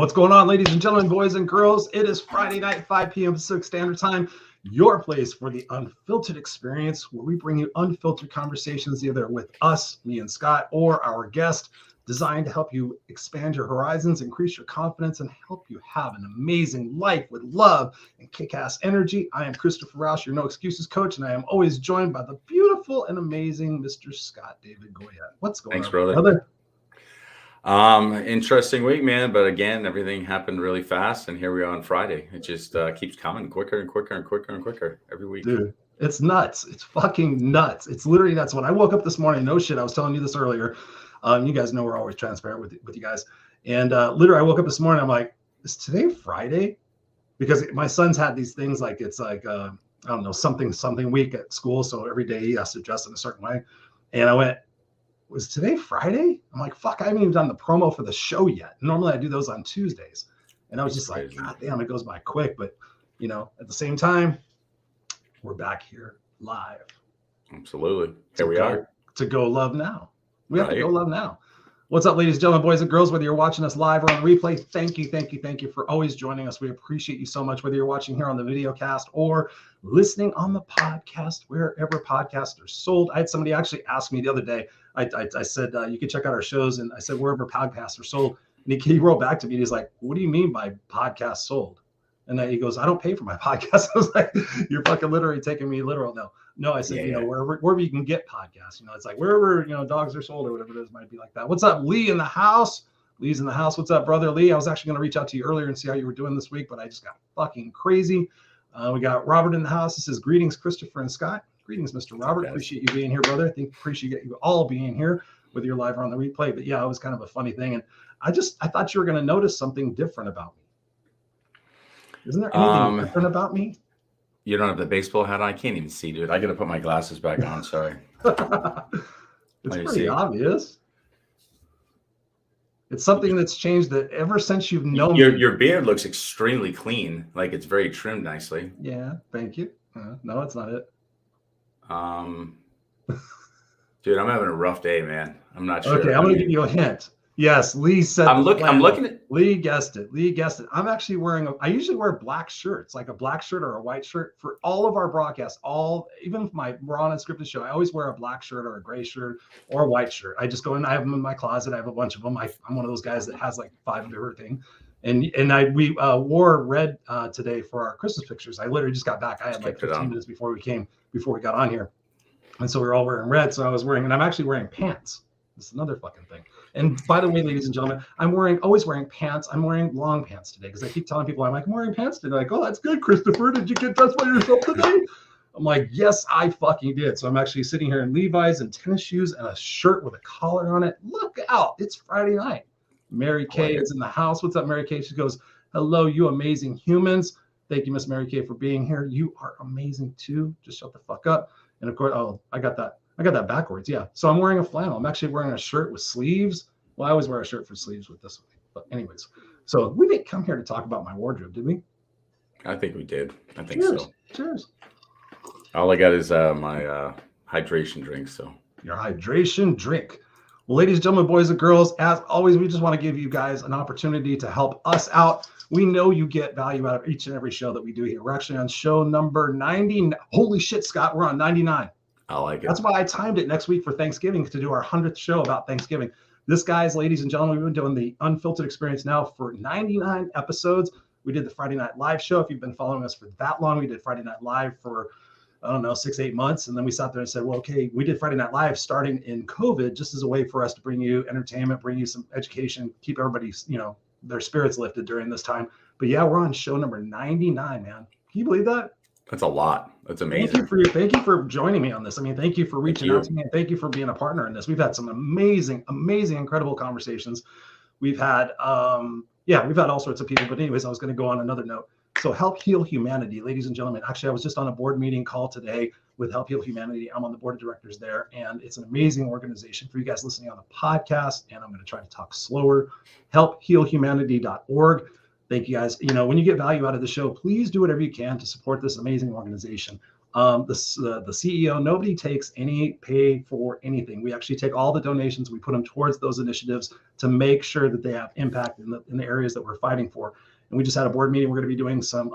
What's going on, ladies and gentlemen, boys and girls? It is Friday night, 5 p.m. Pacific Standard Time, your place for the Unfiltered experience, where we bring you unfiltered conversations either with us, me and Scott, or our guest, designed to help you expand your horizons, increase your confidence, and help you have an amazing life with love and kick-ass energy. I am Christopher Rausch, your No Excuses coach, and I am always joined by the beautiful and amazing Mr. Scott David Goyette. What's going on, brother? Interesting week, man. But again, everything happened really fast, and here we are on Friday. It just keeps coming quicker and quicker and quicker and quicker every week. Dude, it's nuts. It's fucking nuts. It's literally nuts. When I woke up this morning, no shit, I was telling you this earlier. You guys know we're always transparent with you guys. And literally, I woke up this morning. I'm like, is today Friday? Because my son's had these things like it's like I don't know, something week at school. So every day he has to dress in a certain way. And I went, was today Friday? I'm like, fuck, I haven't even done the promo for the show yet. Normally I do those on Tuesdays. And I was just like, God damn, it goes by quick. But, you know, at the same time, we're back here live. Absolutely. Here we are. To go love now. We have to go love now. What's up, ladies and gentlemen, boys and girls, whether you're watching us live or on replay, thank you for always joining us. We appreciate you so much, whether you're watching here on the video cast or listening on the podcast, wherever podcasts are sold. I had somebody actually ask me the other day, I said, you can check out our shows. And I said, wherever podcasts are sold. And he wrote back to me, and he's like, what do you mean by podcast sold? And then he goes, I don't pay for my podcast. I was like, you're fucking literally taking me literal now. No, I said, know, wherever you can get podcasts, you know, it's like wherever, you know, dogs are sold or whatever it is, might be like that. What's up, Lee in the house? Lee's in the house. What's up, brother Lee? I was actually going to reach out to you earlier and see how you were doing this week, but I just got fucking crazy. We got Robert in the house. This is greetings, Christopher and Scott. Greetings, Mr. Robert. Appreciate you being here, brother. I appreciate you all being here, whether you're live or on the replay. But yeah, it was kind of a funny thing. And I thought you were going to notice something different about me. Isn't there anything different about me? You don't have the baseball hat on? I can't even see, dude. I got to put my glasses back on. Sorry. It's pretty obvious. It's something that's changed that ever since you've known me. Your beard looks extremely clean. Like it's very trimmed nicely. Yeah, thank you. No, it's not it. Dude, I'm having a rough day, man. I'm not sure. Okay, I'm going to give you a hint. Yes, Lee said. I'm looking at. Lee guessed it. I'm actually wearing I usually wear black shirts, like a black shirt or a white shirt for all of our broadcasts. Even my Raw and Unscripted show, I always wear a black shirt or a gray shirt or a white shirt. I just go in. I have them in my closet. I have a bunch of them. I'm one of those guys that has like 5 of everything. And we wore red today for our Christmas pictures. I literally just got back. I had like 15 minutes before we got on here, and so we were all wearing red. So I was wearing, and I'm actually wearing pants. This is another fucking thing. And by the way, ladies and gentlemen, I'm always wearing pants. I'm wearing long pants today because I keep telling people, I'm wearing pants today. They're like, oh, that's good, Christopher. Did you get dressed by yourself today? I'm like, yes, I fucking did. So I'm actually sitting here in Levi's and tennis shoes and a shirt with a collar on it. Look out. It's Friday night. Mary Kay is in the house. What's up, Mary Kay? She goes, hello, you amazing humans. Thank you, Miss Mary Kay, for being here. You are amazing too. Just shut the fuck up. And of course, I got that backwards. Yeah. So I'm wearing a flannel. I'm actually wearing a shirt with sleeves. Well, I always wear a shirt for sleeves with this one. But anyways, so we didn't come here to talk about my wardrobe, did we? I think we did. I think so. Cheers. All I got is my hydration drink. So your hydration drink. Well, ladies and gentlemen, boys and girls, as always, we just want to give you guys an opportunity to help us out. We know you get value out of each and every show that we do here. We're actually on show number 90. Holy shit, Scott, we're on 99. I like it. That's why I timed it next week for Thanksgiving to do our 100th show about Thanksgiving. This, guys, ladies and gentlemen, we've been doing the Unfiltered experience now for 99 episodes. We did the Friday Night Live show. If you've been following us for that long, we did Friday Night Live for, 6-8 months. And then we sat there and said, well, okay, we did Friday Night Live starting in COVID just as a way for us to bring you entertainment, bring you some education, keep everybody, their spirits lifted during this time. But yeah, we're on show number 99, man. Can you believe that? That's a lot. That's amazing. Thank you for joining me on this. I mean, thank you for reaching out to me, and thank you for being a partner in this. We've had some amazing, incredible conversations. We've had, we've had all sorts of people. But anyways, I was going to go on another note. So Help Heal Humanity, ladies and gentlemen. Actually, I was just on a board meeting call today with Help Heal Humanity. I'm on the board of directors there, and it's an amazing organization for you guys listening on the podcast. And I'm going to try to talk slower. HelpHealHumanity.org. Thank you guys. When you get value out of the show, please do whatever you can to support this amazing organization. The CEO, nobody takes any pay for anything. We actually take all the donations, we put them towards those initiatives to make sure that they have impact in the areas that we're fighting for. And we just had a board meeting. We're going to be doing some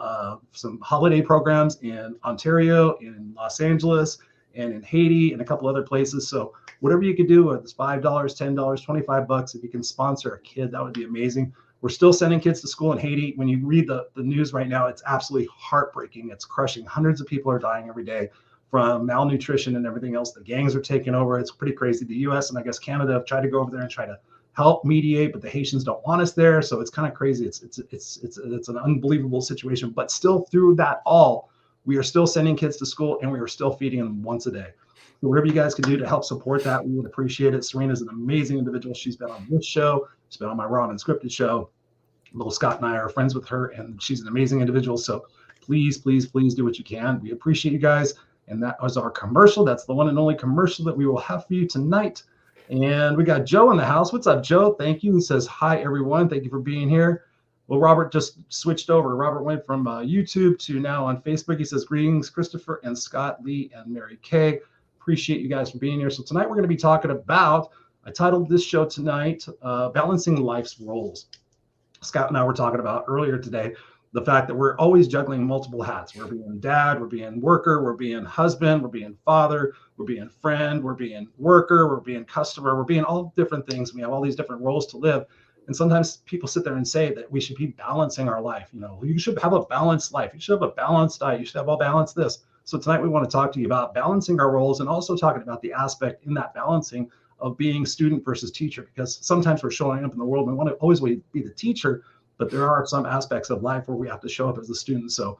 holiday programs in Ontario, in Los Angeles, and in Haiti, and a couple other places. So whatever you could do, whether it's $5, $10, $25, if you can sponsor a kid, that would be amazing. We're still sending kids to school in Haiti. When you read the news right now, it's absolutely heartbreaking. It's crushing. Hundreds of people are dying every day from malnutrition and everything else. The gangs are taking over. It's pretty crazy. The US and I guess Canada have tried to go over there and try to help mediate, but the Haitians don't want us there. So it's kind of crazy. It's an unbelievable situation. But still, through that all, we are still sending kids to school, and we are still feeding them once a day. So whatever you guys can do to help support that, we would appreciate it. Serena's an amazing individual. She's been on this show. She's been on my Raw and Unscripted show. Little Scott and I are friends with her, and she's an amazing individual. So please, please, please do what you can. We appreciate you guys. And that was our commercial. That's the one and only commercial that we will have for you tonight. And we got Joe in the house. What's up, Joe? Thank you. He says, hi, everyone. Thank you for being here. Well, Robert just switched over. Robert went from YouTube to now on Facebook. He says, greetings, Christopher and Scott, Lee, and Mary Kay. Appreciate you guys for being here. So tonight we're going to be talking about, I titled this show tonight, Balancing Life's Roles. Scott and I were talking about earlier today, the fact that we're always juggling multiple hats. We're being dad, we're being worker, we're being husband, we're being father, we're being friend, we're being worker, we're being customer, we're being all different things. We have all these different roles to live. And sometimes people sit there and say that we should be balancing our life. You know, you should have a balanced life. You should have a balanced diet. You should have all balanced this. So tonight we want to talk to you about balancing our roles, and also talking about the aspect in that balancing of being student versus teacher, because sometimes we're showing up in the world and we want to always be the teacher, but there are some aspects of life where we have to show up as the student. So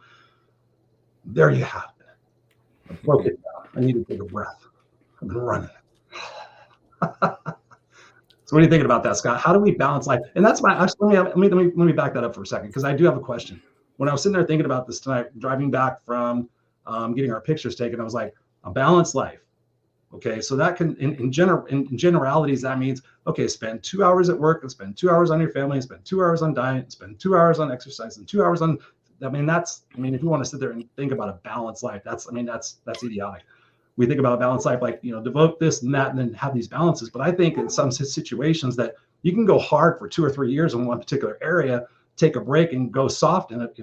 there you have it. I broke it down. I need to take a breath. I've been running. So what are you thinking about that, Scott? How do we balance life? And that's my, actually, let me back that up for a second, because I do have a question. When I was sitting there thinking about this tonight, driving back from getting our pictures taken, I was like, a balanced life. Okay, so that can, in generalities, that means, okay, spend 2 hours at work and spend 2 hours on your family, and spend 2 hours on diet, and spend 2 hours on exercise, and 2 hours on, if you want to sit there and think about a balanced life, that's idiotic. We think about a balanced life like, devote this and that, and then have these balances. But I think in some situations that you can go hard for 2 or 3 years in one particular area, take a break and go soft in it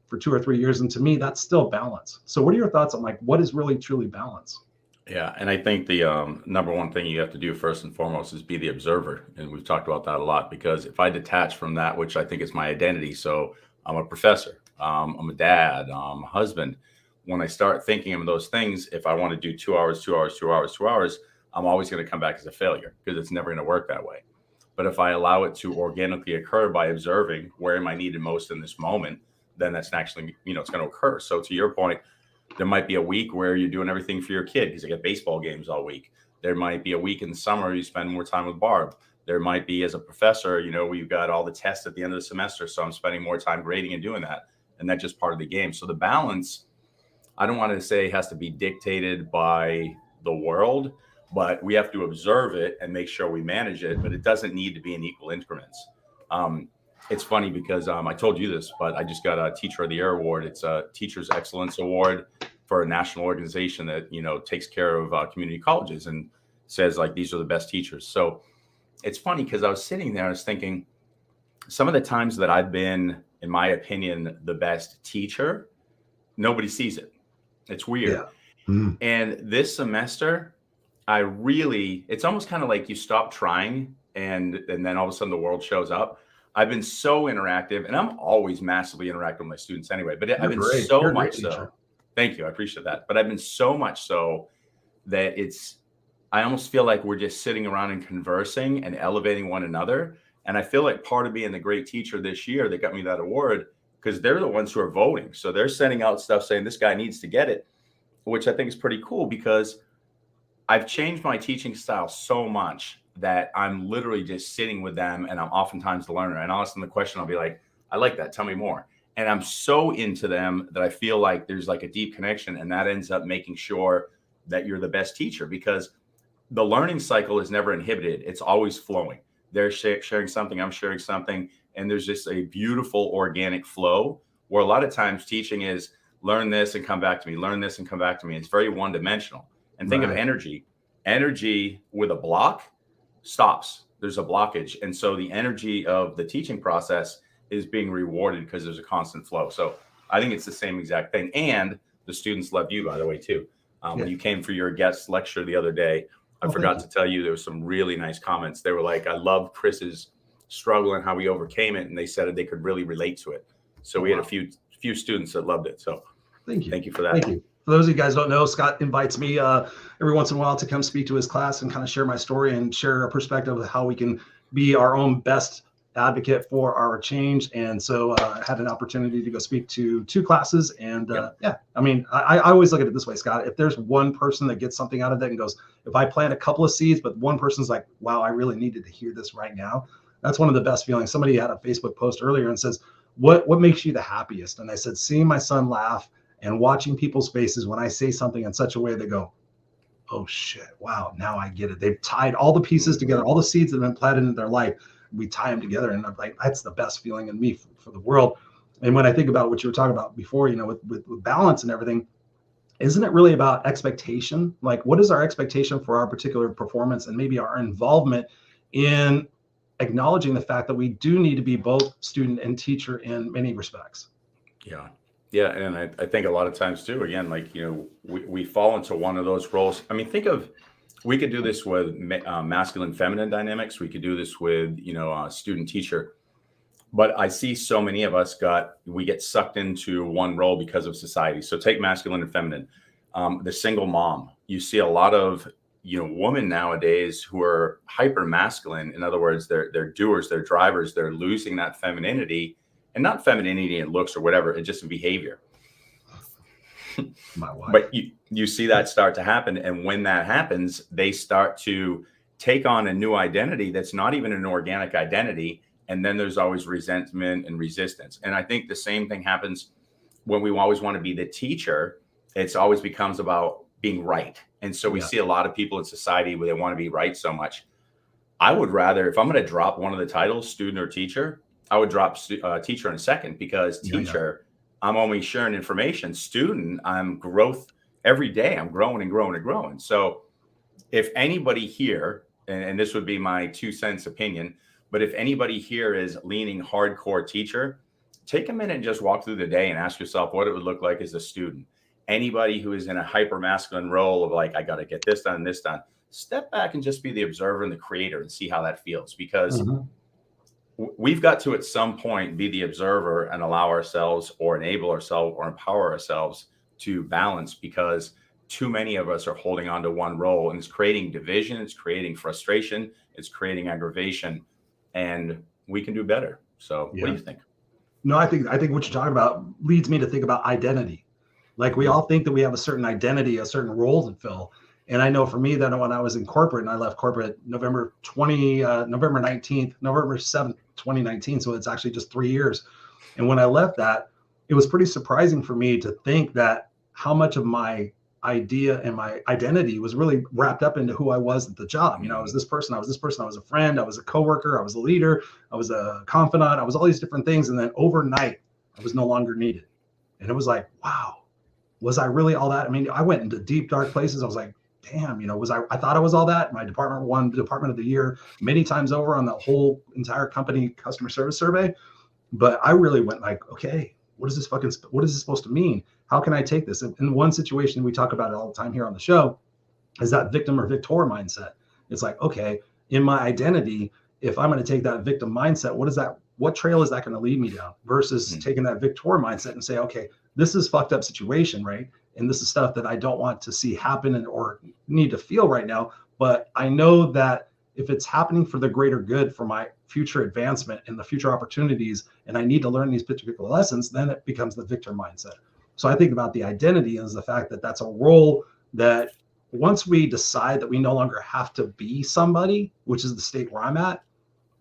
for 2 or 3 years. And to me, that's still balance. So what are your thoughts on what is really truly balance? Yeah, and I think the number one thing you have to do first and foremost is be the observer. And we've talked about that a lot, because if I detach from that, which I think is my identity, so I'm a professor, I'm a dad, I'm a husband. When I start thinking of those things, if I want to do 2 hours, 2 hours, 2 hours, 2 hours, I'm always going to come back as a failure, because it's never going to work that way. But if I allow it to organically occur by observing where am I needed most in this moment, then that's actually, it's going to occur. So to your point, there might be a week where you're doing everything for your kid because they get baseball games all week. There might be a week in the summer you spend more time with Barb. There might be, as a professor, we've got all the tests at the end of the semester, so I'm spending more time grading and doing that. And that's just part of the game. So the balance, I don't want to say has to be dictated by the world, but we have to observe it and make sure we manage it. But it doesn't need to be in equal increments. It's funny because I told you this, but I just got a Teacher of the Year award. It's a Teacher's Excellence Award for a national organization that, takes care of community colleges and says, these are the best teachers. So it's funny because I was sitting there, I was thinking, some of the times that I've been, in my opinion, the best teacher, nobody sees it. It's weird. Yeah. Mm. And this semester, it's almost kind of like you stop trying and then all of a sudden the world shows up. I've been so interactive, and I'm always massively interactive with my students anyway, but I've been great. So You're much so. Thank you. I appreciate that. But I've been so much so that I almost feel like we're just sitting around and conversing and elevating one another. And I feel like part of being the great teacher this year that got me that award, because they're the ones who are voting. So they're sending out stuff saying this guy needs to get it, which I think is pretty cool, because I've changed my teaching style so much that I'm literally just sitting with them, and I'm oftentimes the learner. And I'll ask them the question. I'll be like, I like that. Tell me more. And I'm so into them that I feel like there's a deep connection, and that ends up making sure that you're the best teacher, because the learning cycle is never inhibited. It's always flowing. They're sharing something, I'm sharing something, and there's just a beautiful organic flow where a lot of times teaching is learn this and come back to me, learn this and come back to me. It's very one-dimensional. And think of energy. Energy with a block stops. There's a blockage. And so the energy of the teaching process is being rewarded because there's a constant flow. So I think it's the same exact thing. And the students love you, by the way, too. When you came for your guest lecture the other day, I forgot to tell you, there was some really nice comments. They were like, I love Chris's struggle and how he overcame it. And they said they could really relate to it. So we had a few students that loved it. So thank you for that. Thank you. For those of you guys who don't know, Scott invites me every once in a while to come speak to his class and kind of share my story and share a perspective of how we can be our own best advocate for our change. And so I had an opportunity to go speak to 2 classes. And I mean, I always look at it this way, Scott. If there's one person that gets something out of that and goes, if I plant a couple of seeds, but one person's like, wow, I really needed to hear this right now. That's one of the best feelings. Somebody had a Facebook post earlier and says, what makes you the happiest? And I said, seeing my son laugh and watching people's faces when I say something in such a way they go, oh shit, wow, now I get it. They've tied all the pieces together, all the seeds that have been planted in their life. We tie them together, and I'm like, that's the best feeling in me for the world. And when I think about what you were talking about before, you know, with balance and everything, isn't it really about expectation? Like, what is our expectation for our particular performance and maybe our involvement in acknowledging the fact that we do need to be both student and teacher in many respects? Yeah. And I think a lot of times too, again, like, you know, we fall into one of those roles. I mean, we could do this with masculine, feminine dynamics. We could do this with, you know, student teacher. But I see so many of us we get sucked into one role because of society. So take masculine and feminine. The single mom, you see a lot of, you know, women nowadays who are hyper masculine. In other words, they're doers, they're drivers, they're losing that femininity, and not femininity in looks or whatever, it's just in behavior. My wife. But you see that start to happen. And when that happens, they start to take on a new identity that's not even an organic identity. And then there's always resentment and resistance. And I think the same thing happens when we always want to be the teacher. It's always becomes about being right. And so we see a lot of people in society where they want to be right so much. I would rather, if I'm going to drop one of the titles, student or teacher, I would drop teacher in a second, because teacher, I'm only sharing information. Student, I'm growth every day. I'm growing and growing and growing. So if anybody here, and this would be my 2 cents opinion, but if anybody here is leaning hardcore teacher, take a minute and just walk through the day and ask yourself what it would look like as a student. Anybody who is in a hyper masculine role of like, I got to get this done and this done, step back and just be the observer and the creator and see how that feels. Because we've got to, at some point, be the observer and allow ourselves or enable ourselves or empower ourselves to balance, because too many of us are holding on to one role, and it's creating division, it's creating frustration, it's creating aggravation, and we can do better. So what do you think? No, I think what you're talking about leads me to think about identity. Like, we all think that we have a certain identity, a certain role to fill. And I know for me that when I was in corporate, and I left corporate November 7th, 2019. So it's actually just 3 years. And when I left that, it was pretty surprising for me to think that how much of my idea and my identity was really wrapped up into who I was at the job. You know, I was this person, I was a friend, I was a coworker, I was a leader, I was a confidant, I was all these different things. And then overnight, I was no longer needed. And it was like, wow, was I really all that? I mean, I went into deep, dark places. I was like, damn, you know, I thought I was all that. My department won the department of the year many times over on the whole entire company customer service survey. But I really went like, okay, what is this supposed to mean? How can I take this? In one situation, we talk about it all the time here on the show, is that victim or victor mindset. It's like, okay, in my identity, if I'm going to take that victim mindset, what trail is that going to lead me down, versus taking that victor mindset and say, okay, this is fucked up situation, right? And this is stuff that I don't want to see happen or need to feel right now. But I know that if it's happening for the greater good, for my future advancement and the future opportunities, and I need to learn these particular lessons, then it becomes the victor mindset. So I think about the identity as the fact that that's a role that once we decide that we no longer have to be somebody, which is the state where I'm at,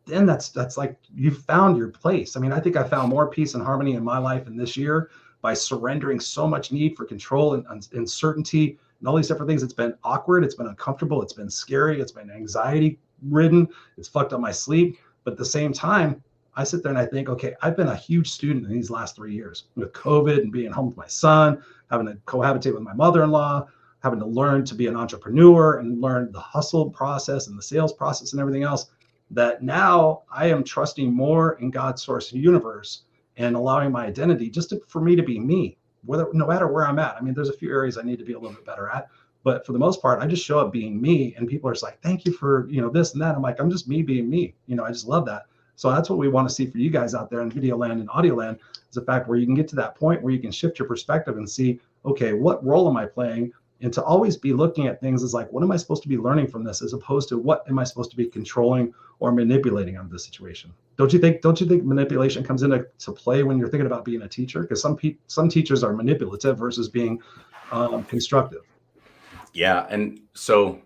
then that's like you've found your place. I mean, I think I found more peace and harmony in my life in this year by surrendering so much need for control and uncertainty and all these different things. It's been awkward. It's been uncomfortable. It's been scary. It's been anxiety ridden. It's fucked up my sleep. But at the same time, I sit there and I think, okay, I've been a huge student in these last 3 years with COVID and being home with my son, having to cohabitate with my mother-in-law, having to learn to be an entrepreneur and learn the hustle process and the sales process and everything else, that now I am trusting more in God's source universe and allowing my identity just for me to be me, no matter where I'm at. I mean, there's a few areas I need to be a little bit better at, but for the most part, I just show up being me, and people are just like, thank you for, this and that. I'm like, I'm just me being me. I just love that. So that's what we want to see for you guys out there in video land and audio land, is the fact where you can get to that point where you can shift your perspective and see, okay, what role am I playing? And to always be looking at things as like, what am I supposed to be learning from this, as opposed to what am I supposed to be controlling or manipulating on this situation? Don't you think manipulation comes into play when you're thinking about being a teacher? Because some teachers are manipulative versus being constructive. Yeah, and so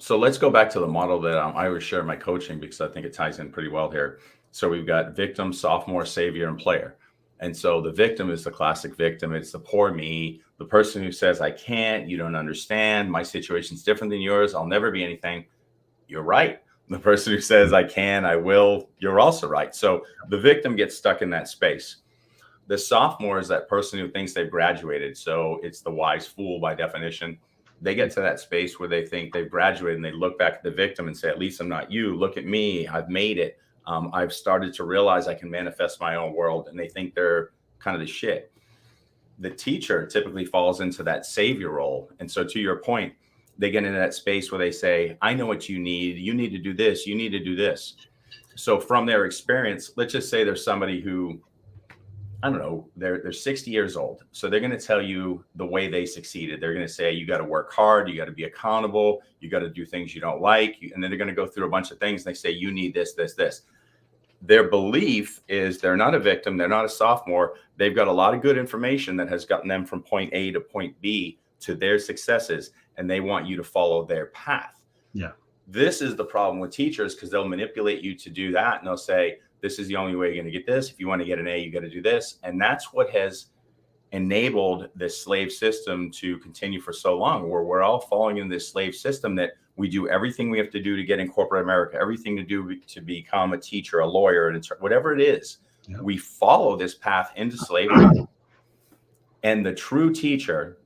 let's go back to the model that I always share in my coaching, because I think it ties in pretty well here. So we've got victim, sophomore, savior, and player. And so the victim is the classic victim. It's the poor me, the person who says, I can't, you don't understand, my situation's different than yours, I'll never be anything. You're right. The person who says, I can, I will, you're also right. So the victim gets stuck in that space. The sophomore is that person who thinks they've graduated. So it's the wise fool by definition. They get to that space where they think they've graduated, and they look back at the victim and say, at least I'm not you. Look at me. I've made it. I've started to realize I can manifest my own world, and they think they're kind of the shit. The teacher typically falls into that savior role. And so to your point, they get into that space where they say, I know what you need. You need to do this. You need to do this. So from their experience, let's just say there's somebody who, I don't know, they're 60 years old. So they're going to tell you the way they succeeded. They're going to say, you got to work hard. You got to be accountable. You got to do things you don't like. And then they're going to go through a bunch of things. And they say, you need this, this, this. Their belief is they're not a victim. They're not a sophomore. They've got a lot of good information that has gotten them from point A to point B to their successes. And they want you to follow their path. Yeah. This is the problem with teachers, because they'll manipulate you to do that. And they'll say, this is the only way you're going to get this. If you want to get an A, you got to do this. And that's what has enabled this slave system to continue for so long, where we're all falling in this slave system that we do everything we have to do to get in corporate America, everything to do to become a teacher, a lawyer, and whatever it is. Yeah. We follow this path into slavery. And the true teacher,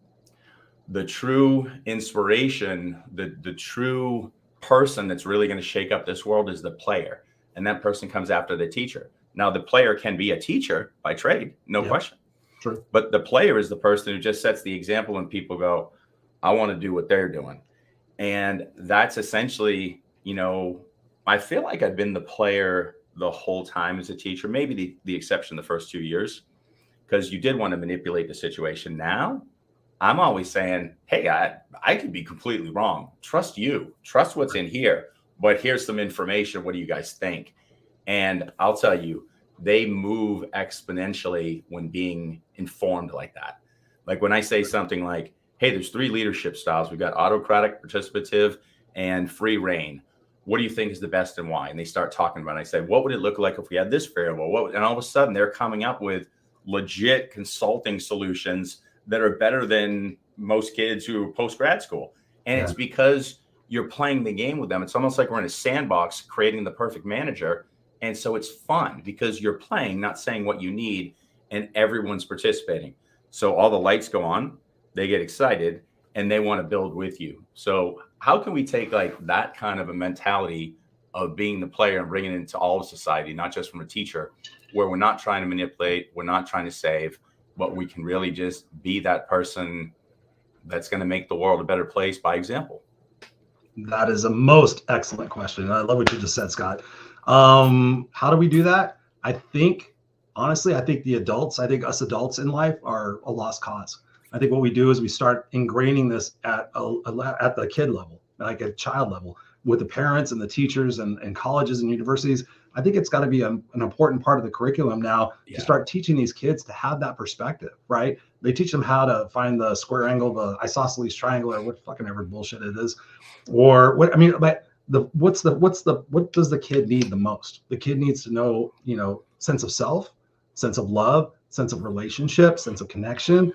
the true inspiration, the true person that's really going to shake up this world is the player. And that person comes after the teacher. Now, the player can be a teacher by trade, no question. True. But the player is the person who just sets the example, and people go, I want to do what they're doing. And that's essentially, I feel like I've been the player the whole time as a teacher, maybe the exception the first 2 years, because you did want to manipulate the situation. Now, I'm always saying, hey, I could be completely wrong. Trust you. Trust what's in here. But here's some information. What do you guys think? And I'll tell you, they move exponentially when being informed like that. Like when I say something like, hey, there's 3 leadership styles. We've got autocratic, participative, and free reign. What do you think is the best and why? And they start talking about it. I say, what would it look like if we had this variable? And all of a sudden they're coming up with legit consulting solutions that are better than most kids who are post-grad school. And it's because you're playing the game with them. It's almost like we're in a sandbox creating the perfect manager. And so it's fun because you're playing, not saying what you need, and everyone's participating. So all the lights go on, they get excited, and they want to build with you. So how can we take like that kind of a mentality of being the player and bring it into all of society, not just from a teacher, where we're not trying to manipulate, we're not trying to save, but we can really just be that person that's going to make the world a better place by example? That is a most excellent question. I love what you just said, Scott. How do we do that? I think us adults in life are a lost cause. I think what we do is we start ingraining this at the kid level, like at child level, with the parents and the teachers and colleges and universities. I think it's got to be an important part of the curriculum now to start teaching these kids to have that perspective, right? They teach them how to find the square angle, the isosceles triangle, or what fucking ever bullshit it is, or what I mean. But what does the kid need the most? The kid needs to know, sense of self, sense of love, sense of relationship, sense of connection,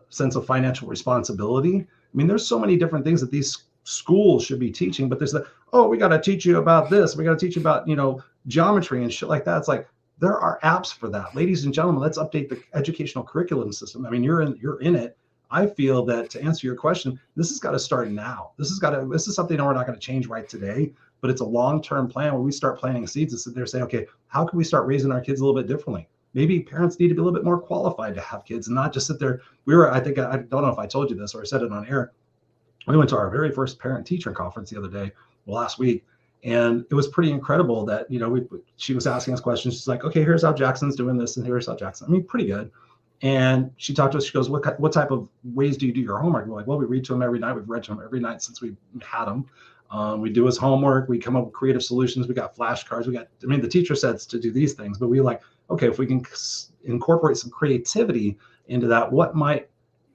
sense of financial responsibility. I mean, there's so many different things that these schools should be teaching, but there's we got to teach you about this. We got to teach you about, geometry and shit like that. It's like, there are apps for that. Ladies and gentlemen, let's update the educational curriculum system. I mean, you're in it. I feel that, to answer your question, this has got to start now. This is something that we're not going to change right today, but it's a long-term plan where we start planting seeds and sit there saying, okay, how can we start raising our kids a little bit differently? Maybe parents need to be a little bit more qualified to have kids and not just sit there. I don't know if I told you this or I said it on air. We went to our very first parent teacher conference the other day, last week. And it was pretty incredible that, she was asking us questions. She's like, okay, here's how Jackson's doing this. And here's how Jackson, pretty good. And she talked to us. She goes, what type of ways do you do your homework? We're like, well, we read to him every night. We've read to him every night since we had him. We do his homework. We come up with creative solutions. We got flashcards. The teacher says to do these things, but we like, okay, if we can incorporate some creativity into that, what might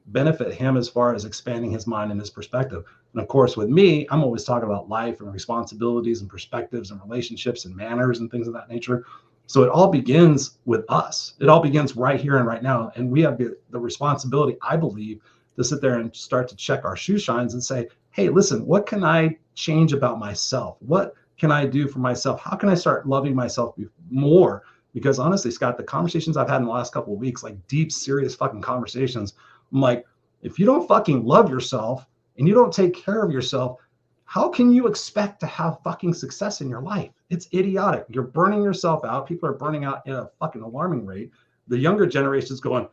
benefit him as far as expanding his mind and his perspective? And of course, with me, I'm always talking about life and responsibilities and perspectives and relationships and manners and things of that nature. So it all begins with us. It all begins right here and right now. And we have the responsibility, I believe, to sit there and start to check our shoe shines and say, hey, listen, what can I change about myself? What can I do for myself? How can I start loving myself more? Because honestly, Scott, the conversations I've had in the last couple of weeks, like deep, serious fucking conversations, I'm like, if you don't fucking love yourself and you don't take care of yourself, how can you expect to have fucking success in your life? It's idiotic. You're burning yourself out. People are burning out at a fucking alarming rate. The younger generation is going,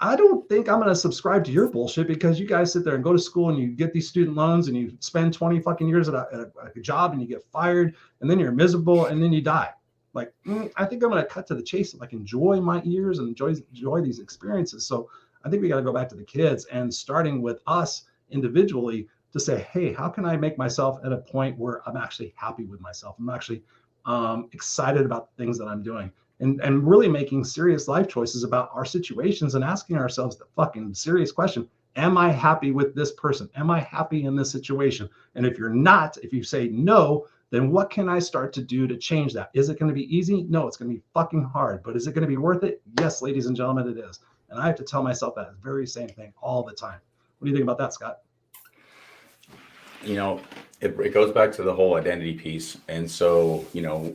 I don't think I'm going to subscribe to your bullshit, because you guys sit there and go to school and you get these student loans and you spend 20 fucking years at a job and you get fired and then you're miserable and then you die. Like, I think I'm going to cut to the chase and like enjoy my years and enjoy these experiences. So I think we got to go back to the kids and starting with us individually to say, hey, how can I make myself at a point where I'm actually happy with myself? I'm actually excited about the things that I'm doing, and really making serious life choices about our situations and asking ourselves the fucking serious question, am I happy with this person? Am I happy in this situation? And if you're not, if you say no, then what can I start to do to change that? Is it going to be easy? No, it's going to be fucking hard, but is it going to be worth it? Yes, ladies and gentlemen, it is. And I have to tell myself that very same thing all the time. What do you think about that, Scott? It goes back to the whole identity piece. And so,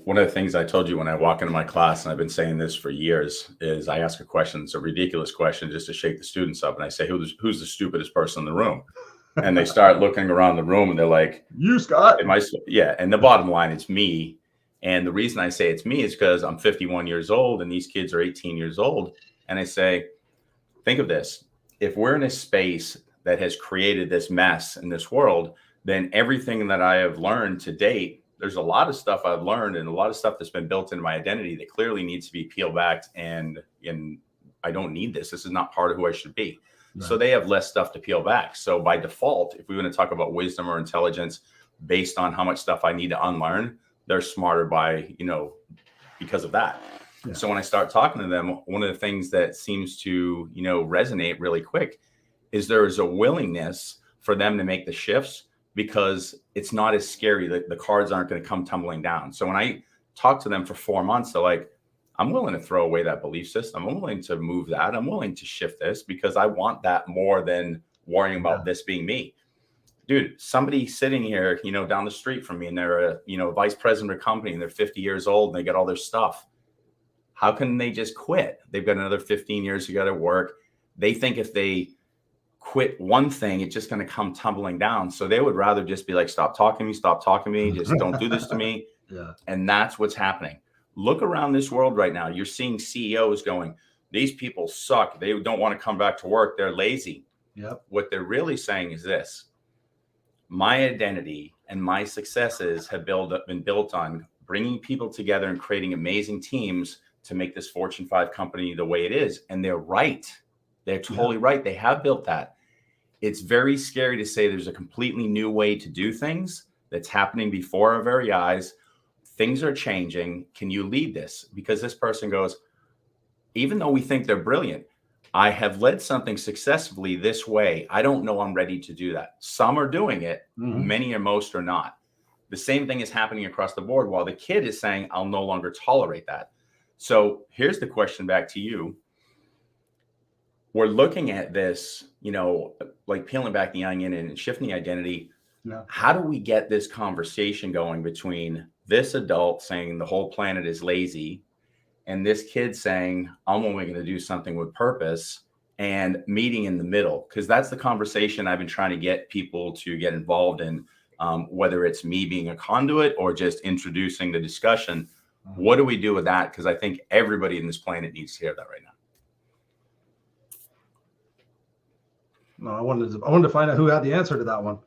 one of the things I told you when I walk into my class, and I've been saying this for years, is I ask a question. It's a ridiculous question just to shake the students up. And I say, who's the stupidest person in the room? And they start looking around the room and they're like, you, Scott. Yeah. And the bottom line, it's me. And the reason I say it's me is because I'm 51 years old and these kids are 18 years old. And I say, think of this. If we're in a space that has created this mess in this world, then everything that I have learned to date, there's a lot of stuff I've learned and a lot of stuff that's been built into my identity that clearly needs to be peeled back. And I don't need this. This is not part of who I should be. Right. So they have less stuff to peel back. So by default, if we want to talk about wisdom or intelligence based on how much stuff I need to unlearn, they're smarter because of that. Yeah. So when I start talking to them, one of the things that seems to, resonate really quick is there is a willingness for them to make the shifts, because it's not as scary. The cards aren't going to come tumbling down. So when I talk to them for 4 months, they're like, I'm willing to throw away that belief system. I'm willing to move that. I'm willing to shift this because I want that more than worrying about this being me. Dude, somebody sitting here, down the street from me, and they're a, vice president of a company, and they're 50 years old and they got all their stuff. How can they just quit? They've got another 15 years to go to work. They think if they quit one thing, it's just going to come tumbling down. So they would rather just be like, stop talking to me, just don't do this to me. Yeah. And that's what's happening. Look around this world right now. You're seeing CEOs going, these people suck. They don't want to come back to work. They're lazy. Yep. What they're really saying is this: my identity and my successes have been built on bringing people together and creating amazing teams to make this Fortune 5 company the way it is. And they're right. They're totally right. They have built that. It's very scary to say there's a completely new way to do things that's happening before our very eyes. Things are changing. Can you lead this? Because this person goes, even though we think they're brilliant, I have led something successfully this way. I don't know I'm ready to do that. Some are doing it. Mm-hmm. Many or most are not. The same thing is happening across the board, while the kid is saying, I'll no longer tolerate that. So here's the question back to you. We're looking at this, like peeling back the onion and shifting the identity. Yeah. How do we get this conversation going between this adult saying the whole planet is lazy, and this kid saying, I'm only going to do something with purpose, and meeting in the middle. Because that's the conversation I've been trying to get people to get involved in, whether it's me being a conduit or just introducing the discussion. What do we do with that? Because I think everybody in this planet needs to hear that right now. No, I wanted to find out who had the answer to that one.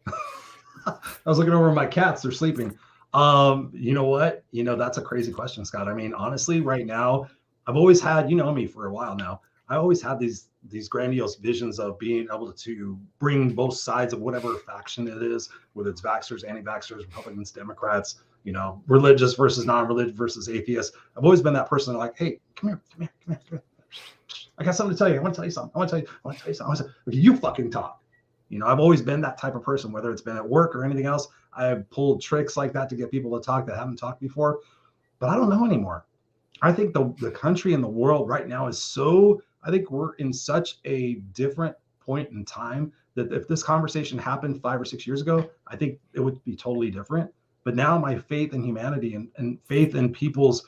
I was looking over at my cats; they're sleeping. You know what? That's a crazy question, Scott. I mean, honestly, right now, I've always had, me for a while now. I always had these grandiose visions of being able to bring both sides of whatever faction it is, whether it's vaxxers, anti-vaxxers, Republicans, Democrats, religious versus non-religious versus atheists. I've always been that person like, hey, come here. I got something to tell you. I want to tell you something. I want to tell you something. You fucking talk. I've always been that type of person, whether it's been at work or anything else. I have pulled tricks like that to get people to talk that haven't talked before, but I don't know anymore. I think the country and the world right now is I think we're in such a different point in time that if this conversation happened 5 or 6 years ago, I think it would be totally different. But now my faith in humanity and faith in people's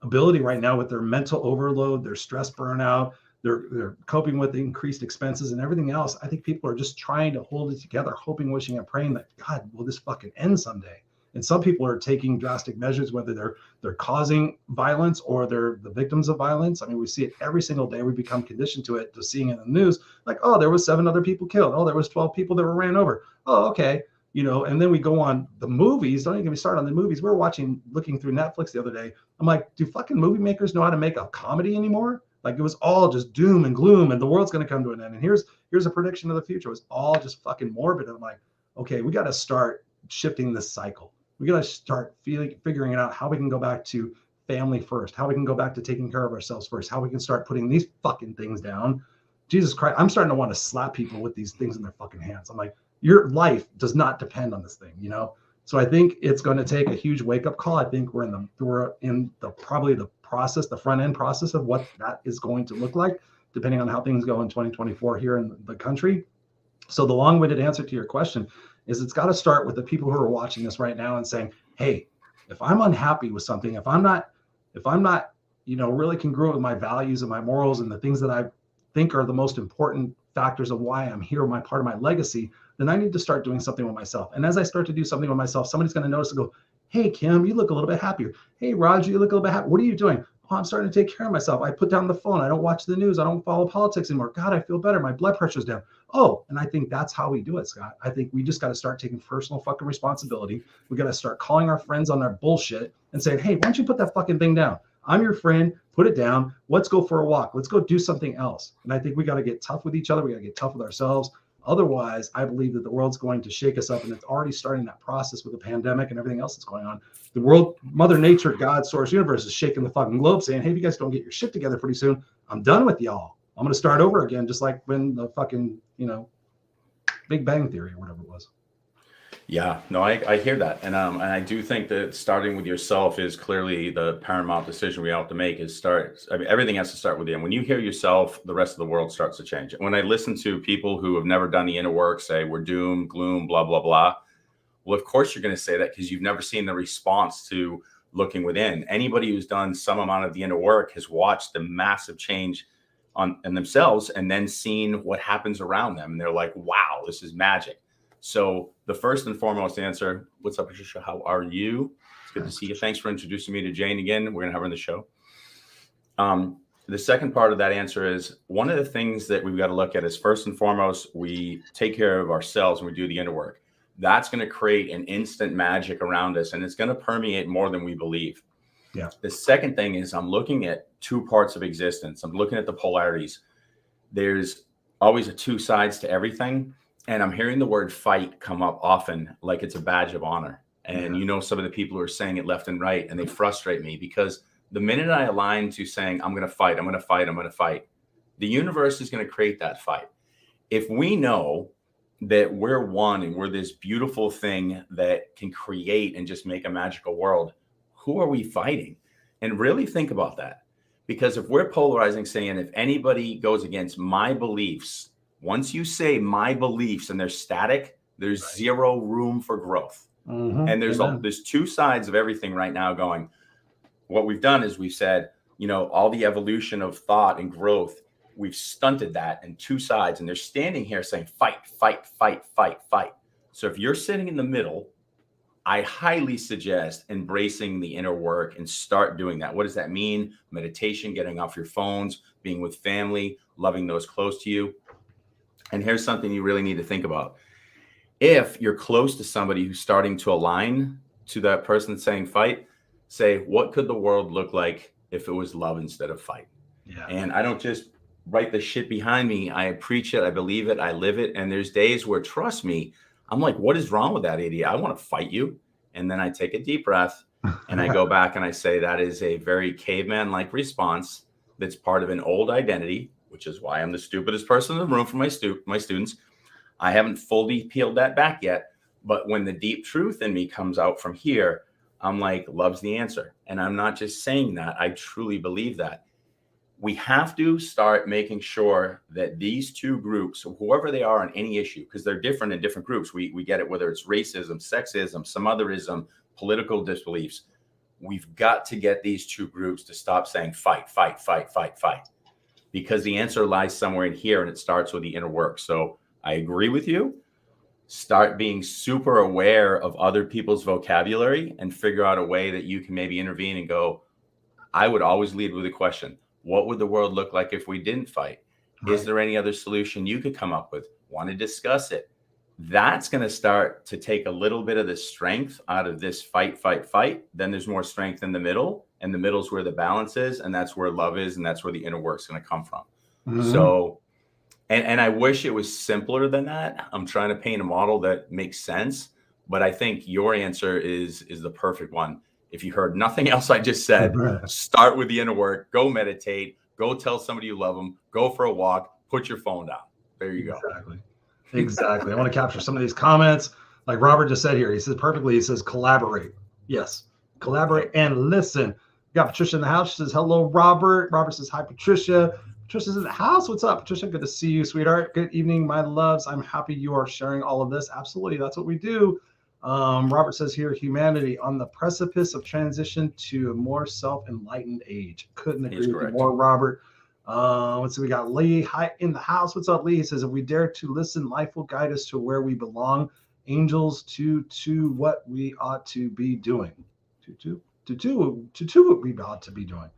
ability right now with their mental overload, their stress burnout, they're coping with the increased expenses and everything else. I think people are just trying to hold it together, hoping, wishing, and praying that, God, will this fucking end someday? And some people are taking drastic measures, whether they're causing violence or they're the victims of violence. I mean, we see it every single day. We become conditioned to it, to seeing it in the news, like, oh, there was 7 other people killed. Oh, there was 12 people that were ran over. Oh, okay. And then we go on the movies. Don't even get me started on the movies. We were looking through Netflix the other day. I'm like, do fucking movie makers know how to make a comedy anymore? Like, it was all just doom and gloom and the world's going to come to an end. And here's a prediction of the future. It was all just fucking morbid. I'm like, okay, we got to start shifting this cycle. We got to start figuring out how we can go back to family first, how we can go back to taking care of ourselves first, how we can start putting these fucking things down. Jesus Christ, I'm starting to want to slap people with these things in their fucking hands. I'm like, your life does not depend on this thing, So I think it's going to take a huge wake-up call. I think we're in the probably the process, the front end process of what that is going to look like, depending on how things go in 2024 here in the country. So the long-winded answer to your question is it's got to start with the people who are watching this right now and saying, hey, if I'm unhappy with something, if I'm not, really congruent with my values and my morals and the things that I think are the most important factors of why I'm here, my part of my legacy, then I need to start doing something with myself. And as I start to do something with myself, somebody's going to notice and go, hey, Kim, you look a little bit happier. Hey, Roger, you look a little bit happy. What are you doing? Oh, I'm starting to take care of myself. I put down the phone. I don't watch the news. I don't follow politics anymore. God, I feel better. My blood pressure's down. Oh, and I think that's how we do it, Scott. I think we just got to start taking personal fucking responsibility. We got to start calling our friends on their bullshit and saying, hey, why don't you put that fucking thing down? I'm your friend. Put it down. Let's go for a walk. Let's go do something else. And I think we got to get tough with each other. We got to get tough with ourselves. Otherwise, I believe that the world's going to shake us up, and it's already starting that process with the pandemic and everything else that's going on. The world, Mother Nature, God, Source, Universe is shaking the fucking globe saying, hey, if you guys don't get your shit together pretty soon, I'm done with y'all. I'm going to start over again, just like when the fucking, Big Bang Theory or whatever it was. Yeah, no, I hear that. And I do think that starting with yourself is clearly the paramount decision we have to make everything has to start with you. And when you hear yourself, the rest of the world starts to change. When I listen to people who have never done the inner work say we're doomed, gloom, blah, blah, blah. Well, of course you're going to say that because you've never seen the response to looking within. Anybody who's done some amount of the inner work has watched the massive change in themselves and then seen what happens around them. And they're like, wow, this is magic. So the first and foremost answer, what's up, Patricia? How are you? It's good to see you. Thanks for introducing me to Jane again. We're going to have her on the show. The second part of that answer is one of the things that we've got to look at is first and foremost, we take care of ourselves and we do the inner work. That's going to create an instant magic around us, and it's going to permeate more than we believe. Yeah. The second thing is I'm looking at 2 parts of existence. I'm looking at the polarities. There's always 2 sides to everything. And I'm hearing the word fight come up often, like it's a badge of honor. And some of the people who are saying it left and right, and they frustrate me because the minute I align to saying, I'm going to fight, I'm going to fight, I'm going to fight, the universe is going to create that fight. If we know that we're one and we're this beautiful thing that can create and just make a magical world, who are we fighting? And really think about that. Because if we're polarizing, saying if anybody goes against my beliefs, once you say my beliefs and they're static, there's zero room for growth. And there's two sides of everything right now going. What we've done is we've said, all the evolution of thought and growth, we've stunted that in two sides. And they're standing here saying, fight, fight, fight, fight, fight. So if you're sitting in the middle, I highly suggest embracing the inner work and start doing that. What does that mean? Meditation, getting off your phones, being with family, loving those close to you. And here's something you really need to think about. If you're close to somebody who's starting to align to that person saying fight, say, what could the world look like if it was love instead of fight? Yeah. And I don't just write the shit behind me. I preach it. I believe it. I live it. And there's days where, trust me, I'm like, what is wrong with that idiot? I want to fight you. And then I take a deep breath and I go back and I say, that is a very caveman-like response that's part of an old identity, which is why I'm the stupidest person in the room for my students. I haven't fully peeled that back yet. But when the deep truth in me comes out from here, I'm like, love's the answer. And I'm not just saying that. I truly believe that. We have to start making sure that these two groups, whoever they are on any issue, because they're different in different groups. We get it, whether it's racism, sexism, some otherism, political disbeliefs. We've got to get these two groups to stop saying fight, fight, fight, fight, fight, because the answer lies somewhere in here, and it starts with the inner work. So I agree with you. Start being super aware of other people's vocabulary and figure out a way that you can maybe intervene and go, I would always lead with a question. What would the world look like if we didn't fight? Right. Is there any other solution you could come up with? Want to discuss it? That's going to start to take a little bit of the strength out of this fight, fight, fight. Then there's more strength in the middle, and the middle is where the balance is, and that's where love is, and that's where the inner work's going to come from. Mm-hmm. So, and I wish it was simpler than that. I'm trying to paint a model that makes sense, but I think your answer is the perfect one. If you heard nothing else I just said, start with the inner work, go meditate, go tell somebody you love them, go for a walk, put your phone down. There you go. Exactly. I want to capture some of these comments. Like Robert just said here, he says perfectly, he says, collaborate. Yes. Collaborate and listen. We got Patricia in the house. She says, hello, Robert. Robert says, hi, Patricia. Patricia's in the house. What's up, Patricia? Good to see you, sweetheart. Good evening, my loves. I'm happy you are sharing all of this. Absolutely. That's what we do. Robert says here, humanity on the precipice of transition to a more self-enlightened age. Couldn't agree with you more, Robert. Let's see, we got Lee hi in the house. What's up, Lee? He says, if we dare to listen, life will guide us to where we belong. Angels to what we ought to be doing. To what we ought to be doing.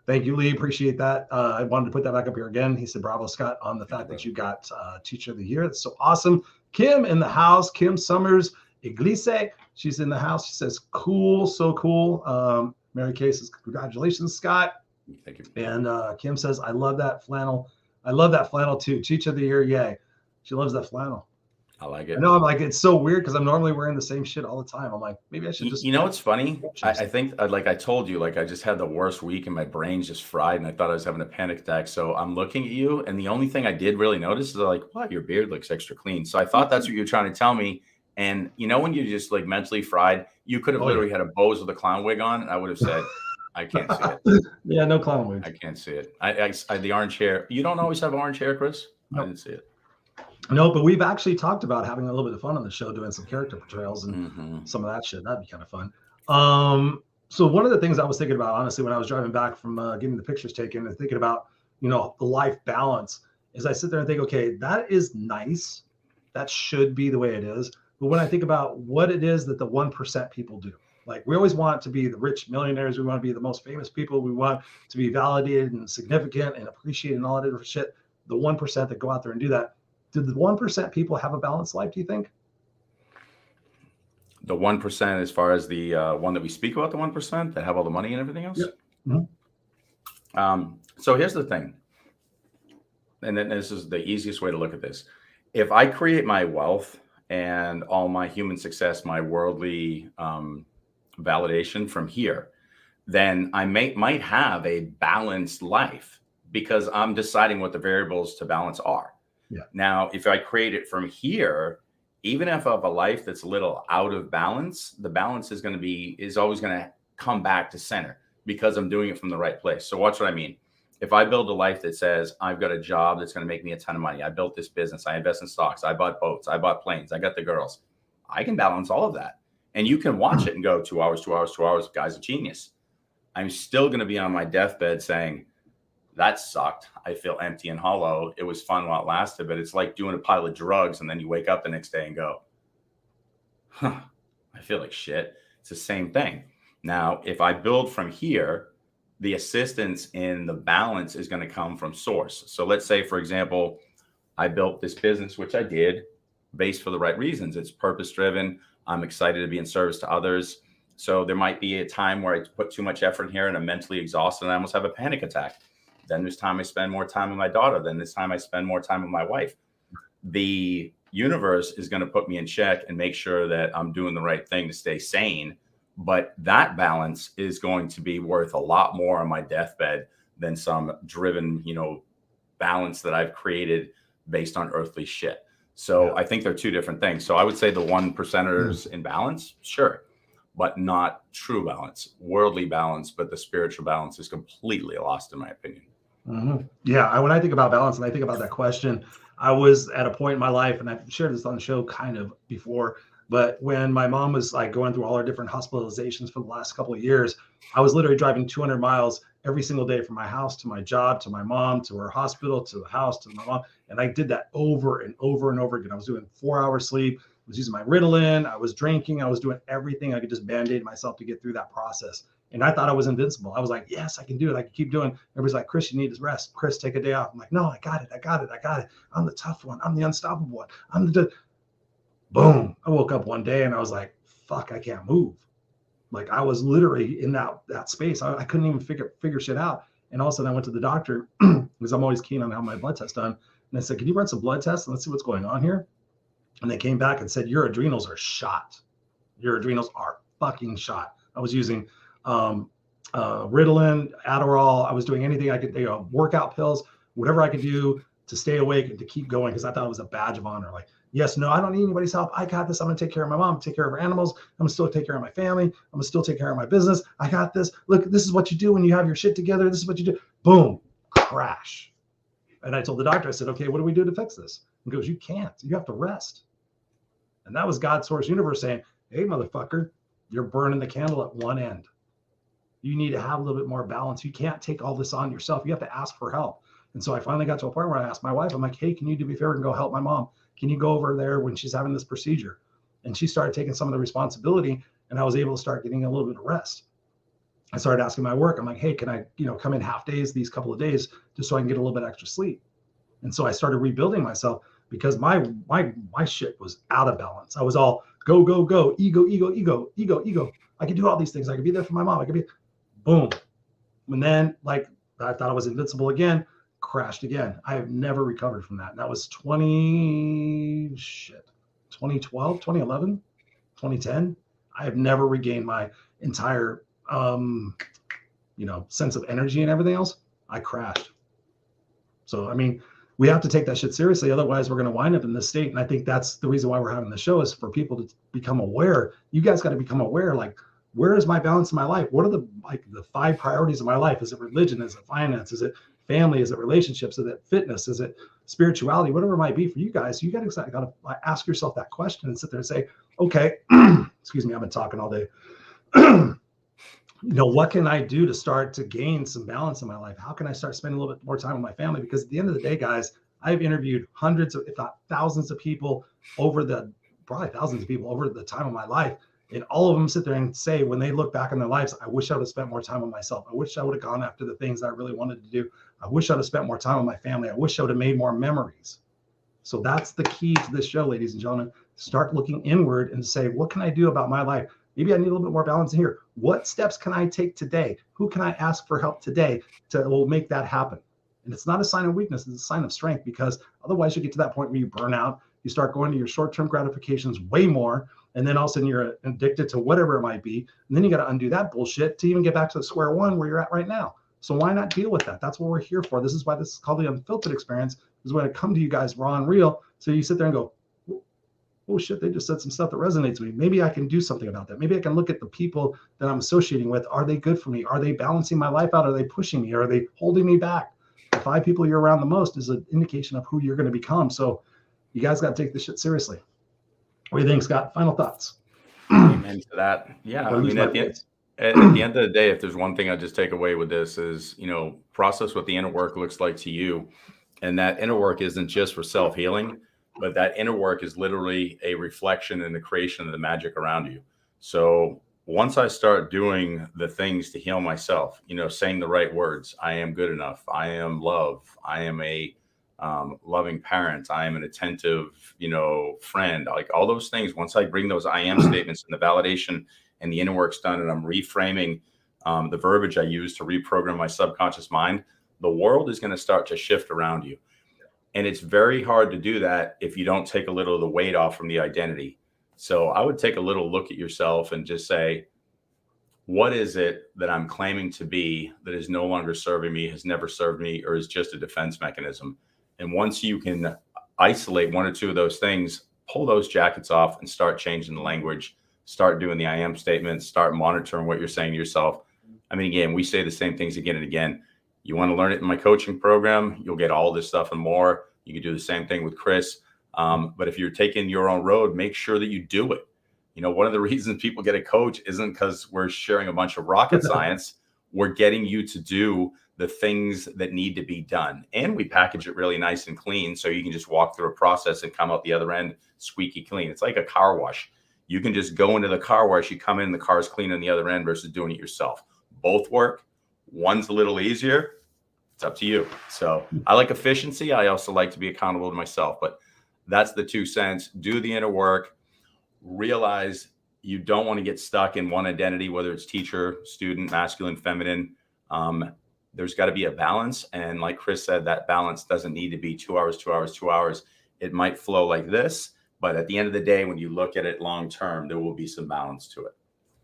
Thank you, Lee. Appreciate that. I wanted to put that back up here again. He said, bravo, Scott, on the fact that you got Teacher of the Year. That's so awesome. Kim in the house. Kim Summers. Iglesias, she's in the house. She says, cool, so cool. Mary Kay says, congratulations, Scott. Thank you. And Kim says, I love that flannel. I love that flannel too. Teacher of the Year, yay. She loves that flannel. I like it. I know, I'm like, it's so weird because I'm normally wearing the same shit all the time. I'm like, maybe I should just. You know what's funny? I think, like I told you, like I just had the worst week and my brain's just fried and I thought I was having a panic attack. So I'm looking at you and the only thing I did really notice is like, wow, your beard looks extra clean. So I thought that's what you were trying to tell me. And you know, when you're just like mentally fried, you could have literally had a Bose with a clown wig on. And I would have said, I can't see it. Yeah, no clown wig. I can't see it. I the orange hair. You don't always have orange hair, Chris? Nope. I didn't see it. No, but we've actually talked about having a little bit of fun on the show, doing some character portrayals and some of that shit. That'd be kind of fun. So one of the things I was thinking about, honestly, when I was driving back from getting the pictures taken and thinking about, you know, the life balance, is I sit there and think, okay, that is nice. That should be the way it is. But when I think about what it is that the 1% people do, like we always want to be the rich millionaires. We want to be the most famous people. We want to be validated and significant and appreciated and all that different shit. The 1% that go out there and do that. Do the 1% people have a balanced life, do you think? The 1% as far as the one that we speak about, the 1% that have all the money and everything else? Yeah. Mm-hmm. So here's the thing. And then this is the easiest way to look at this. If I create my wealth and all my human success, my worldly validation from here, then I might have a balanced life because I'm deciding what the variables to balance are. Yeah. Now, if I create it from here, even if I have a life that's a little out of balance, the balance is always going to come back to center because I'm doing it from the right place. So watch what I mean. If I build a life that says I've got a job that's going to make me a ton of money, I built this business, I invest in stocks, I bought boats, I bought planes, I got the girls, I can balance all of that. And you can watch it and go 2 hours, 2 hours, 2 hours. Guy's a genius. I'm still going to be on my deathbed saying, that sucked. I feel empty and hollow. It was fun while it lasted, but it's like doing a pile of drugs and then you wake up the next day and go, huh, I feel like shit. It's the same thing. Now, if I build from here, the assistance in the balance is going to come from source. So let's say, for example, I built this business, which I did, based for the right reasons. It's purpose-driven. I'm excited to be in service to others. So there might be a time where I put too much effort in here and I'm mentally exhausted and I almost have a panic attack. Then there's time I spend more time with my daughter. Then this time I spend more time with my wife. The universe is going to put me in check and make sure that I'm doing the right thing to stay sane. But that balance is going to be worth a lot more on my deathbed than some driven, balance that I've created based on earthly shit. So I think they're two different things. So I would say the 1%ers in balance, sure, but not true balance, worldly balance, but the spiritual balance is completely lost in my opinion. Mm-hmm. Yeah. When I think about balance and I think about that question, I was at a point in my life, and I've shared this on the show kind of before, but when my mom was like going through all her different hospitalizations for the last couple of years, I was literally driving 200 miles every single day from my house to my job, to my mom, to her hospital, to the house, to my mom. And I did that over and over and over again. I was doing 4 hours sleep. I was using my Ritalin. I was drinking. I was doing everything I could just band-aid myself to get through that process. And I thought I was invincible. I was like, yes, I can do it. I can keep doing it. Everybody's like, Chris, you need to rest. Chris, take a day off. I'm like, no, I got it. I'm the tough one. I'm the unstoppable one. Boom. I woke up one day and I was like, fuck, I can't move. Like I was literally in that space. I couldn't even figure shit out. And all of a sudden I went to the doctor because I'm always keen on how my blood test done. And I said, can you run some blood tests and let's see what's going on here? And they came back and said, your adrenals are shot. Your adrenals are fucking shot. I was using Ritalin, Adderall. I was doing anything I could, workout pills, whatever I could do to stay awake and to keep going because I thought it was a badge of honor. Like, yes, no, I don't need anybody's help. I got this. I'm going to take care of my mom, take care of her animals. I'm going to still take care of my family. I'm going to still take care of my business. I got this. Look, this is what you do when you have your shit together. This is what you do. Boom, crash. And I told the doctor, I said, okay, what do we do to fix this? He goes, you can't. You have to rest. And that was God's source universe saying, hey, motherfucker, you're burning the candle at one end. You need to have a little bit more balance. You can't take all this on yourself. You have to ask for help. And so I finally got to a point where I asked my wife, I'm like, hey, can you do me a favor and go help my mom? Can you go over there when she's having this procedure? And she started taking some of the responsibility and I was able to start getting a little bit of rest. I started asking my work. I'm like, hey, can I, come in half days, these couple of days, just so I can get a little bit extra sleep. And so I started rebuilding myself because my shit was out of balance. I was all go, go, go, ego. I could do all these things. I could be there for my mom. I could be, boom. And then I thought I was invincible again, crashed again. I have never recovered from that. And that was 2012, 2011, 2010. I have never regained my entire, sense of energy and everything else. I crashed. So, I mean, we have to take that shit seriously. Otherwise, we're going to wind up in this state. And I think that's the reason why we're having the show is for people to become aware. You guys got to become aware. Like, where is my balance in my life? What are the 5 priorities of my life? Is it religion? Is it finance? Is it family? Is it relationships? Is it fitness? Is it spirituality? Whatever it might be for you guys, you got to ask yourself that question and sit there and say, okay, excuse me, I've been talking all day. What can I do to start to gain some balance in my life? How can I start spending a little bit more time with my family? Because at the end of the day, guys, I've interviewed hundreds of, if not thousands of people probably thousands of people over the time of my life. And all of them sit there and say, when they look back on their lives, I wish I would have spent more time with myself. I wish I would have gone after the things I really wanted to do. I wish I would have spent more time with my family. I wish I would have made more memories. So that's the key to this show, ladies and gentlemen. Start looking inward and say, what can I do about my life? Maybe I need a little bit more balance here. What steps can I take today? Who can I ask for help today will make that happen? And it's not a sign of weakness, it's a sign of strength, because otherwise you get to that point where you burn out, you start going to your short-term gratifications way more, and then all of a sudden you're addicted to whatever it might be. And then you got to undo that bullshit to even get back to the square one where you're at right now. So why not deal with that? That's what we're here for. This is why this is called the Unfiltered experience, is when I come to you guys raw and real. So you sit there and go, oh shit, they just said some stuff that resonates with me. Maybe I can do something about that. Maybe I can look at the people that I'm associating with. Are they good for me? Are they balancing my life out? Are they pushing me? Are they holding me back? The 5 people you're around the most is an indication of who you're going to become. So you guys got to take this shit seriously. What do you think, Scott? Final thoughts? Amen to that. Yeah. Or I lose mean, my at the end, voice. at the end of the day, if there's one thing I just take away with this is, process what the inner work looks like to you. And that inner work isn't just for self-healing, but that inner work is literally a reflection and the creation of the magic around you. So once I start doing the things to heal myself, saying the right words, I am good enough, I am love, I am a loving parent, I am an attentive, friend, like all those things. Once I bring those I am statements and the validation and the inner work's done, and I'm reframing the verbiage I use to reprogram my subconscious mind, the world is going to start to shift around you. And it's very hard to do that if you don't take a little of the weight off from the identity. So I would take a little look at yourself and just say, what is it that I'm claiming to be that is no longer serving me, has never served me, or is just a defense mechanism? And once you can isolate one or two of those things, pull those jackets off and start changing the language, start doing the I am statements, start monitoring what you're saying to yourself. I mean, again, we say the same things again and again. You want to learn it in my coaching program, you'll get all this stuff and more. You can do the same thing with Chris. But if you're taking your own road, make sure that you do it. One of the reasons people get a coach isn't because we're sharing a bunch of rocket science. We're getting you to do the things that need to be done. And we package it really nice and clean so you can just walk through a process and come out the other end squeaky clean. It's like a car wash. You can just go into the car wash, you come in, the car's clean on the other end versus doing it yourself. Both work. One's a little easier. It's up to you. So I like efficiency. I also like to be accountable to myself, but that's the 2 cents. Do the inner work. Realize you don't want to get stuck in one identity, whether it's teacher, student, masculine, feminine. There's got to be a balance. And like Chris said, that balance doesn't need to be 2 hours, 2 hours, 2 hours. It might flow like this, but at the end of the day, when you look at it long term, there will be some balance to it.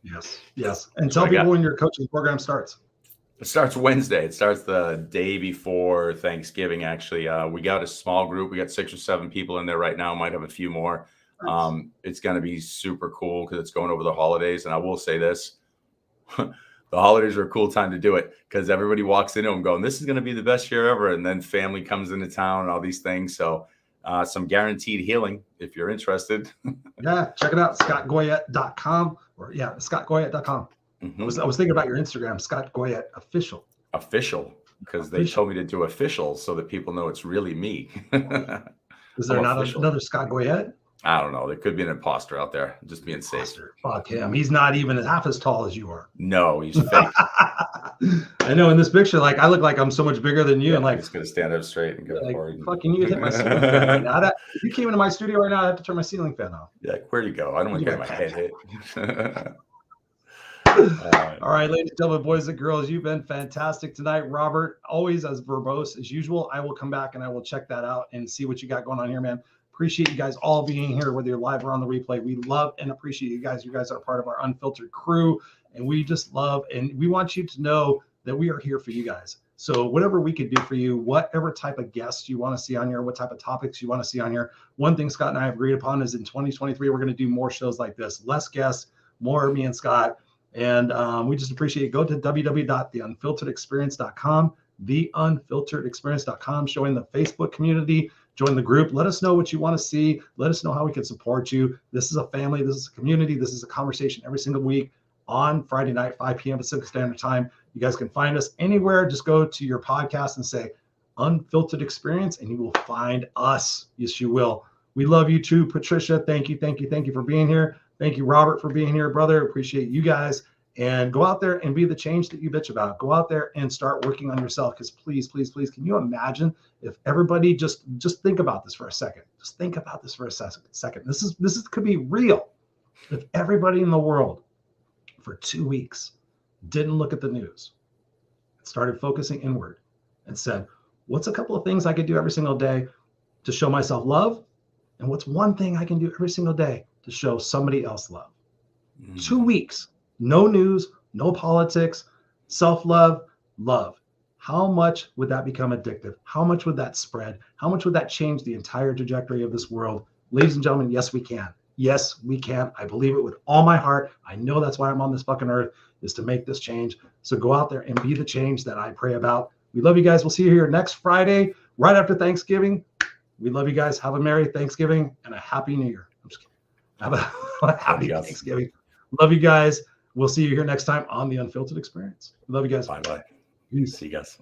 Yes. Yes. And tell people when your coaching program starts. It starts Wednesday. It starts the day before Thanksgiving, actually. We got a small group. We got 6 or 7 people in there right now. Might have a few more. Nice. It's going to be super cool because it's going over the holidays. And I will say this, the holidays are a cool time to do it because everybody walks into them going, this is going to be the best year ever. And then family comes into town and all these things. So some guaranteed healing if you're interested. Yeah, check it out. ScottGoyette.com or ScottGoyette.com. Mm-hmm. I was thinking about your Instagram, Scott Goyette Official. Official, because they told me to do official so that people know it's really me. Is there not another Scott Goyette? I don't know. There could be an imposter out there, just being safe. Fuck him. He's not even half as tall as you are. No, he's fake. I know in this picture, like I look like I'm so much bigger than you. And like, it's gonna stand up straight and go forward. Fucking you hit my ceiling fan. If you came into my studio right now, I have to turn my ceiling fan off. Yeah, where'd you go? I don't want to get my head hit. All right, ladies and gentlemen, boys and girls, you've been fantastic tonight. Robert, always as verbose as usual. I will come back and I will check that out and see what you got going on here, man. Appreciate you guys all being here, whether you're live or on the replay. We love and appreciate you guys. You guys are part of our Unfiltered crew, and we just love and we want you to know that we are here for you guys. So whatever we could do for you, whatever type of guests you want to see on here, what type of topics you want to see on here. One thing Scott and I have agreed upon is in 2023, we're going to do more shows like this, less guests, more me and Scott. And we just appreciate it. Go to www.theunfilteredexperience.com, theunfilteredexperience.com, showing the Facebook community. Join the group. Let us know what you want to see. Let us know how we can support you. This is a family. This is a community. This is a conversation every single week on Friday night, 5 p.m. Pacific Standard Time. You guys can find us anywhere. Just go to your podcast and say Unfiltered Experience, and you will find us. Yes, you will. We love you too, Patricia. Thank you. Thank you. Thank you for being here. Thank you, Robert, for being here, brother. Appreciate you guys. And go out there and be the change that you bitch about. Go out there and start working on yourself. Because please, please, please, can you imagine if everybody just think about this for a second? Just think about this for a second. This could be real. If everybody in the world for 2 weeks didn't look at the news, started focusing inward, and said, "What's a couple of things I could do every single day to show myself love? And what's one thing I can do every single day to show somebody else love?" 2 weeks. No news, no politics, self-love, love. How much would that become addictive? How much would that spread? How much would that change the entire trajectory of this world? Ladies and gentlemen, yes, we can. Yes, we can. I believe it with all my heart. I know that's why I'm on this fucking earth, is to make this change. So go out there and be the change that I pray about. We love you guys. We'll see you here next Friday, right after Thanksgiving. We love you guys. Have a Merry Thanksgiving and a Happy New Year. I'm just kidding. Have a happy Thanksgiving. Love you guys. We'll see you here next time on the Unfiltered Experience. Love you guys. Bye-bye. Peace. See you guys.